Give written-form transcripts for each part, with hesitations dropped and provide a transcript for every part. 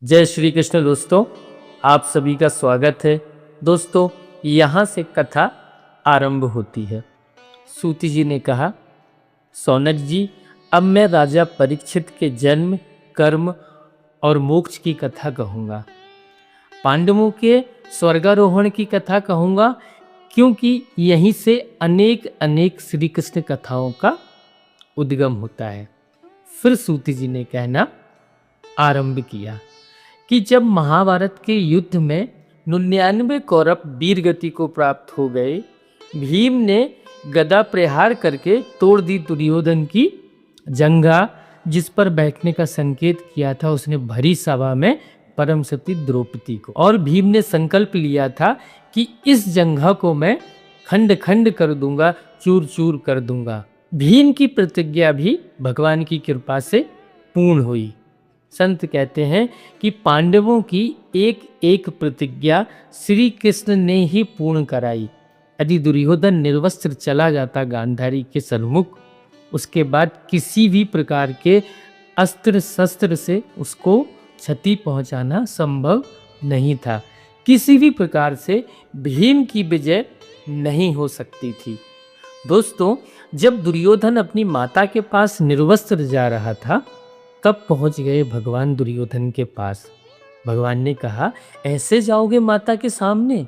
जय श्री कृष्ण दोस्तों, आप सभी का स्वागत है। दोस्तों, यहाँ से कथा आरंभ होती है। सूति जी ने कहा, सौनक जी, अब मैं राजा परीक्षित के जन्म, कर्म और मोक्ष की कथा कहूँगा। पांडवों के स्वर्गारोहण की कथा कहूँगा, क्योंकि यहीं से अनेक अनेक श्री कृष्ण कथाओं का उद्गम होता है। फिर सूति जी ने कहना आरंभ किया कि जब महाभारत के युद्ध में 99 कौरव वीर गति को प्राप्त हो गए, भीम ने गदा प्रहार करके तोड़ दी दुर्योधन की जंघा, जिस पर बैठने का संकेत किया था उसने भरी सभा में परम सती द्रौपदी को। और भीम ने संकल्प लिया था कि इस जंघा को मैं खंड खंड कर दूंगा, चूर चूर कर दूंगा। भीम की प्रतिज्ञा भी भगवान की कृपा से पूर्ण हुई। संत कहते हैं कि पांडवों की एक एक प्रतिज्ञा श्री कृष्ण ने ही पूर्ण कराई। यदि दुर्योधन निर्वस्त्र चला जाता गांधारी के सन्मुख, उसके बाद किसी भी प्रकार के अस्त्र शस्त्र से उसको क्षति पहुंचाना संभव नहीं था। किसी भी प्रकार से भीम की विजय नहीं हो सकती थी। दोस्तों, जब दुर्योधन अपनी माता के पास निर्वस्त्र जा रहा था, तब पहुंच गए भगवान दुर्योधन के पास। भगवान ने कहा, ऐसे जाओगे माता के सामने?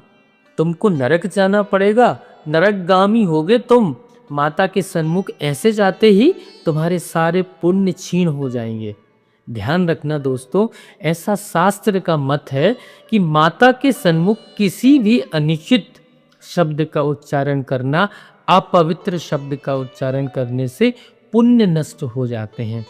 तुमको नरक जाना पड़ेगा, नरकगामी होगे तुम। माता के सन्मुख ऐसे जाते ही तुम्हारे सारे पुण्य क्षीण हो जाएंगे। ध्यान रखना दोस्तों, ऐसा शास्त्र का मत है कि माता के सन्मुख किसी भी अनुचित शब्द का उच्चारण करना, अपवित्र शब्द का उच्चारण करने से पुण्य नष्ट हो जाते हैं।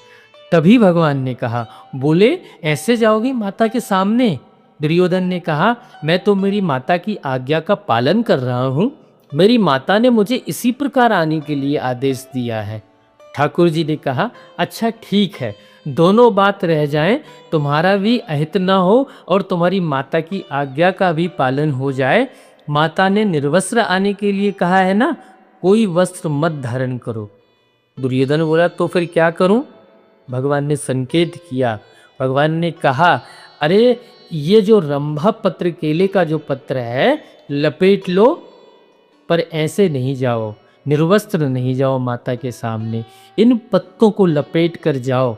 तभी भगवान ने कहा, बोले ऐसे जाओगी माता के सामने? दुर्योधन ने कहा, मैं तो मेरी माता की आज्ञा का पालन कर रहा हूँ। मेरी माता ने मुझे इसी प्रकार आने के लिए आदेश दिया है। ठाकुर जी ने कहा, अच्छा ठीक है, दोनों बात रह जाएं, तुम्हारा भी अहित न हो और तुम्हारी माता की आज्ञा का भी पालन हो जाए। माता ने निर्वस्त्र आने के लिए कहा है ना, कोई वस्त्र मत धारण करो। दुर्योधन बोला, तो फिर क्या करूं? भगवान ने संकेत किया। भगवान ने कहा, अरे ये जो रंभा पत्र, केले का जो पत्र है, लपेट लो, पर ऐसे नहीं जाओ, निर्वस्त्र नहीं जाओ माता के सामने। इन पत्तों को लपेट कर जाओ।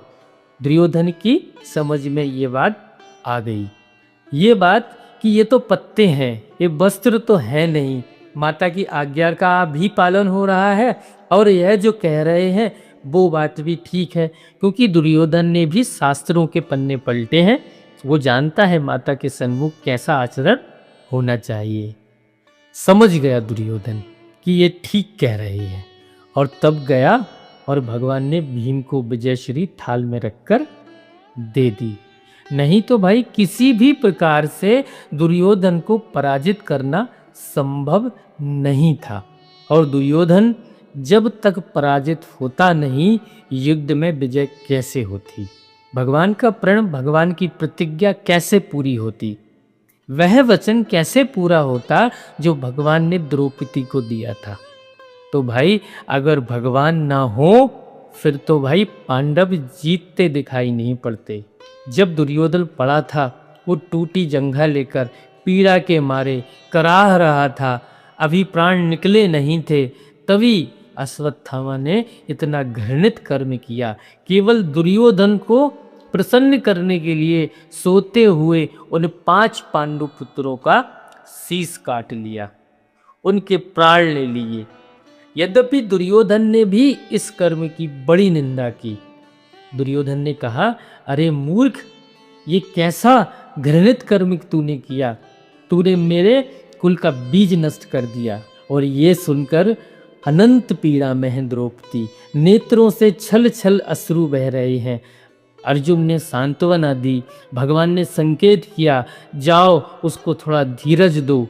दुर्योधन की समझ में ये बात आ गई। ये बात कि ये तो पत्ते हैं, ये वस्त्र तो है नहीं। माता की आज्ञा का भी पालन हो रहा है और यह जो कह रहे हैं वो बात भी ठीक है, क्योंकि दुर्योधन ने भी शास्त्रों के पन्ने पलटे हैं। वो जानता है माता के सन्मुख कैसा आचरण होना चाहिए। समझ गया दुर्योधन कि ये ठीक कह रहे हैं, और तब गया और भगवान ने भीम को विजयश्री थाल में रखकर दे दी। नहीं तो भाई किसी भी प्रकार से दुर्योधन को पराजित करना संभव नहीं था। और दुर्योधन जब तक पराजित होता नहीं, युद्ध में विजय कैसे होती? भगवान का प्रण, भगवान की प्रतिज्ञा कैसे पूरी होती? वह वचन कैसे पूरा होता जो भगवान ने द्रौपदी को दिया था? तो भाई अगर भगवान ना हो, फिर तो भाई पांडव जीतते दिखाई नहीं पड़ते। जब दुर्योधन पड़ा था, वो टूटी जंघा लेकर पीड़ा के मारे कराह रहा था, अभी प्राण निकले नहीं थे, तभी अश्वत्थामा ने इतना घृणित कर्म किया। केवल दुर्योधन को प्रसन्न करने के लिए सोते हुए उन 5 पांडु पुत्रों का शीश काट लिया, उनके प्राण ले लिए। यद्यपि दुर्योधन ने भी इस कर्म की बड़ी निंदा की। दुर्योधन ने कहा, अरे मूर्ख, ये कैसा घृणित कर्म तूने किया? तूने मेरे कुल का बीज नष्ट कर दिया। और ये सुनकर अनंत पीड़ा में है द्रौपदी, नेत्रों से छल छल अश्रु बह रहे हैं। अर्जुन ने सांत्वना दी, भगवान ने संकेत किया, जाओ उसको थोड़ा धीरज दो।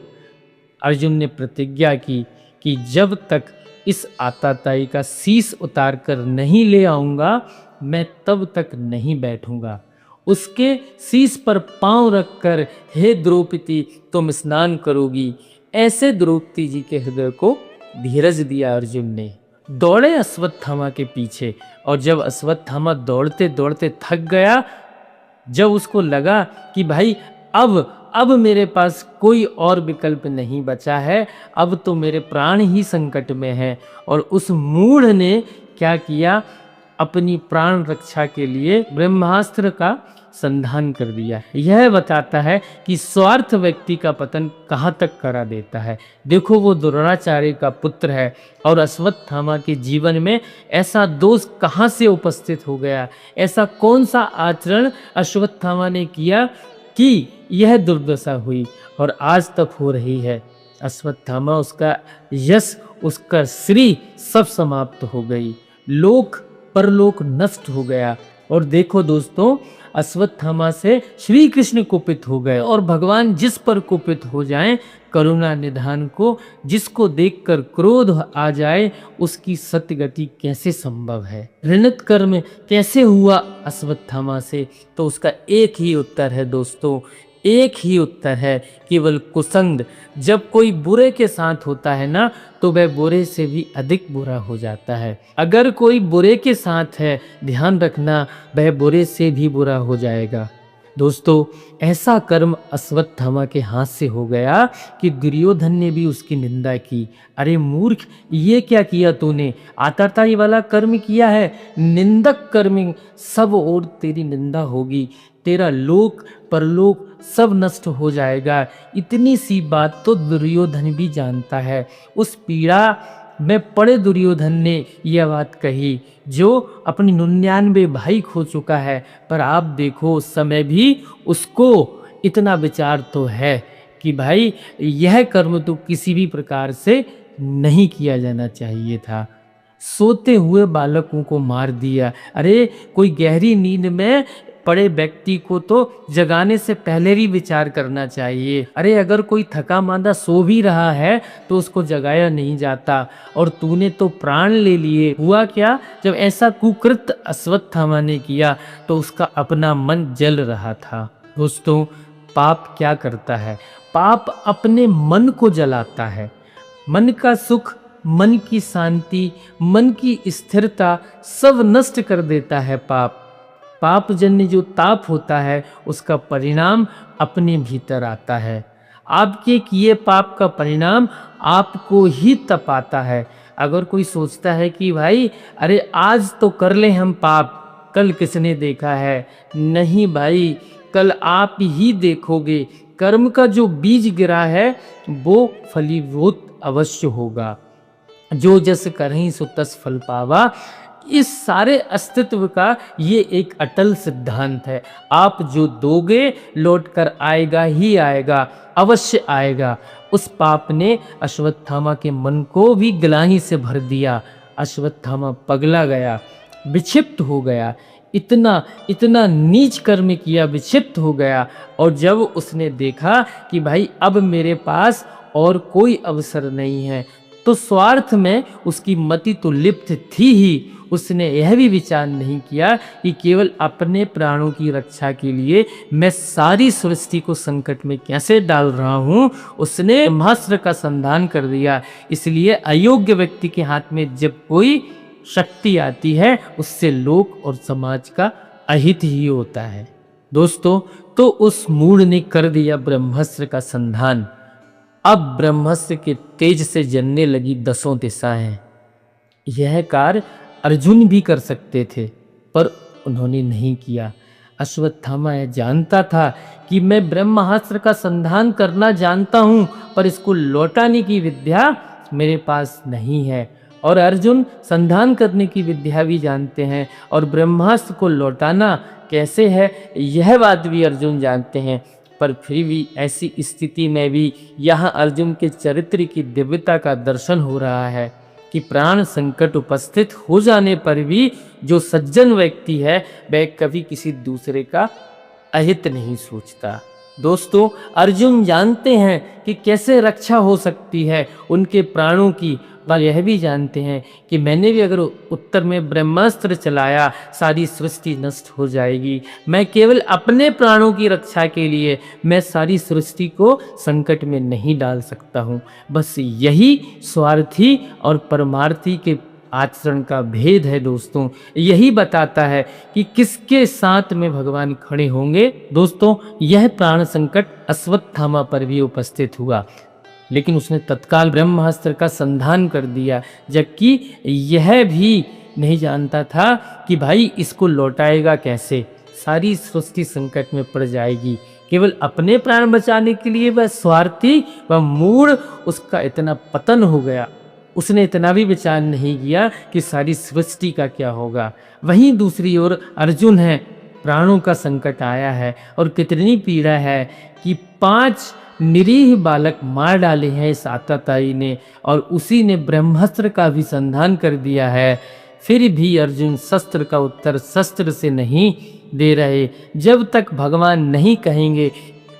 अर्जुन ने प्रतिज्ञा की कि जब तक इस आताताई का शीश उतार कर नहीं ले आऊँगा, मैं तब तक नहीं बैठूंगा। उसके शीश पर पांव रखकर, हे द्रौपदी तुम स्नान करोगी। ऐसे द्रौपदी जी के हृदय को धीरज दिया अर्जुन ने। दौड़े अश्वत्थामा के पीछे, और जब अश्वत्थामा दौड़ते दौड़ते थक गया, जब उसको लगा कि भाई अब मेरे पास कोई और विकल्प नहीं बचा है, अब तो मेरे प्राण ही संकट में हैं, और उस मूढ़ ने क्या किया, अपनी प्राण रक्षा के लिए ब्रह्मास्त्र का संधान कर दिया। यह बताता है कि स्वार्थ व्यक्ति का पतन कहाँ तक करा देता है। देखो, वो द्रोणाचार्य का पुत्र है और अश्वत्थामा के जीवन में ऐसा दोष कहाँ से उपस्थित हो गया, ऐसा कौन सा आचरण अश्वत्थामा ने किया कि यह दुर्दशा हुई और आज तक हो रही है। अश्वत्थामा, उसका यश, उसका श्री सब समाप्त हो गई, लोक परलोक नष्ट हो गया। और देखो दोस्तों, अश्वत्थामा से श्री कृष्ण कुपित हो गए, और भगवान जिस पर कुपित हो जाएं, करुणा निधान को जिसको देखकर क्रोध आ जाए, उसकी सत्यगति कैसे संभव है, ऋणित कर्म कैसे हुआ अश्वत्थामा से? तो उसका एक ही उत्तर है दोस्तों, एक ही उत्तर है, केवल कुसंग। जब कोई बुरे के साथ होता है ना, तो वह बुरे से भी अधिक बुरा हो जाता है। अगर कोई बुरे के साथ है, ध्यान रखना, वह बुरे से भी बुरा हो जाएगा। दोस्तों, ऐसा कर्म अश्वत्थामा के हाथ से हो गया कि दुर्योधन ने भी उसकी निंदा की। अरे मूर्ख, ये क्या किया तूने? आतताई वाला कर्म किया है, निंदक कर्म, सब और तेरी निंदा होगी, तेरा लोक परलोक सब नष्ट हो जाएगा। इतनी सी बात तो दुर्योधन भी जानता है। उस पीड़ा में पड़े दुर्योधन ने यह बात कही, जो अपनी 99 भाई खो चुका है। पर आप देखो, उस समय भी उसको इतना विचार तो है कि भाई यह कर्म तो किसी भी प्रकार से नहीं किया जाना चाहिए था। सोते हुए बालकों को मार दिया। अरे कोई गहरी नींद में पड़े व्यक्ति को तो जगाने से पहले ही विचार करना चाहिए। अरे अगर कोई थका मांदा सो भी रहा है तो उसको जगाया नहीं जाता, और तूने तो प्राण ले लिए। हुआ क्या, जब ऐसा कुकृत्य अश्वत्थामा ने किया तो उसका अपना मन जल रहा था। दोस्तों, पाप क्या करता है? पाप अपने मन को जलाता है। मन का सुख, मन की शांति, मन की स्थिरता सब नष्ट कर देता है पाप। पापजन्य जो ताप होता है, उसका परिणाम अपने भीतर आता है। आपके किए पाप का परिणाम आपको ही तपाता है। अगर कोई सोचता है कि भाई अरे आज तो कर ले हम पाप, कल किसने देखा है, नहीं भाई, कल आप ही देखोगे। कर्म का जो बीज गिरा है वो फलीभूत अवश्य होगा। जो जस करहीं सो तस फल पावा, इस सारे अस्तित्व का ये एक अटल सिद्धांत है। आप जो दोगे लौट कर आएगा ही आएगा, अवश्य आएगा। उस पाप ने अश्वत्थामा के मन को भी गिलानी से भर दिया। अश्वत्थामा पगला गया, विक्षिप्त हो गया, इतना नीच कर्म किया, विक्षिप्त हो गया। और जब उसने देखा कि भाई अब मेरे पास और कोई अवसर नहीं है, तो स्वार्थ में उसकी मति तो लिप्त थी ही। उसने यह भी विचार नहीं किया कि केवल अपने प्राणों की रक्षा के लिए मैं सारी सृष्टि को संकट में कैसे डाल रहा हूँ। उसने ब्रह्मास्त्र का संधान कर दिया। इसलिए अयोग्य व्यक्ति के हाथ में जब कोई शक्ति आती है, उससे लोक और समाज का अहित ही होता है। दोस्तों, तो उस मूढ़ ने कर दिया ब्रह्मास्त्र का संधान। अब ब्रह्मास्त्र के तेज से जलने लगी 10 दिशाएं। यह कार्य अर्जुन भी कर सकते थे, पर उन्होंने नहीं किया। अश्वत्थामा यह जानता था कि मैं ब्रह्मास्त्र का संधान करना जानता हूँ, पर इसको लौटाने की विद्या मेरे पास नहीं है। और अर्जुन संधान करने की विद्या भी जानते हैं, और ब्रह्मास्त्र को लौटाना कैसे है यह बात भी अर्जुन जानते हैं। पर फिर भी ऐसी स्थिति में भी यहाँ अर्जुन के चरित्र की दिव्यता का दर्शन हो रहा है कि प्राण संकट उपस्थित हो जाने पर भी जो सज्जन व्यक्ति है वह कभी किसी दूसरे का अहित नहीं सोचता। दोस्तों, अर्जुन जानते हैं कि कैसे रक्षा हो सकती है उनके प्राणों की, पर यह भी जानते हैं कि मैंने भी अगर उत्तर में ब्रह्मास्त्र चलाया, सारी सृष्टि नष्ट हो जाएगी। मैं केवल अपने प्राणों की रक्षा के लिए मैं सारी सृष्टि को संकट में नहीं डाल सकता हूँ। बस यही स्वार्थी और परमार्थी के आचरण का भेद है दोस्तों। यही बताता है कि किसके साथ में भगवान खड़े होंगे। दोस्तों, यह प्राण संकट अश्वत्थामा पर भी उपस्थित हुआ, लेकिन उसने तत्काल ब्रह्मास्त्र का संधान कर दिया, जबकि यह भी नहीं जानता था कि भाई इसको लौटाएगा कैसे। सारी सृष्टि संकट में पड़ जाएगी। केवल अपने प्राण बचाने के लिए वह स्वार्थी व मूढ़, उसका इतना पतन हो गया, उसने इतना भी विचार नहीं किया कि सारी सृष्टि का क्या होगा। वहीं दूसरी ओर अर्जुन है, प्राणों का संकट आया है और कितनी पीड़ा है कि 5 निरीह बालक मार डाले हैं इस आतताई ने, और उसी ने ब्रह्मास्त्र का भी संधान कर दिया है। फिर भी अर्जुन शस्त्र का उत्तर शस्त्र से नहीं दे रहे। जब तक भगवान नहीं कहेंगे,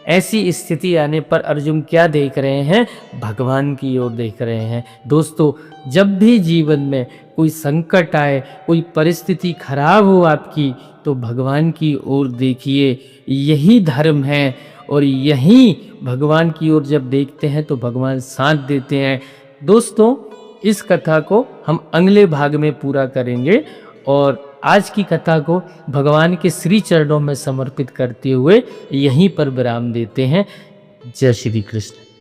ऐसी स्थिति आने पर अर्जुन क्या देख रहे हैं? भगवान की ओर देख रहे हैं। दोस्तों, जब भी जीवन में कोई संकट आए, कोई परिस्थिति खराब हो आपकी, तो भगवान की ओर देखिए। यही धर्म है, और यही भगवान की ओर जब देखते हैं तो भगवान साथ देते हैं। दोस्तों, इस कथा को हम अगले भाग में पूरा करेंगे, और आज की कथा को भगवान के श्री चरणों में समर्पित करते हुए यहीं पर विराम देते हैं। जय श्री कृष्ण।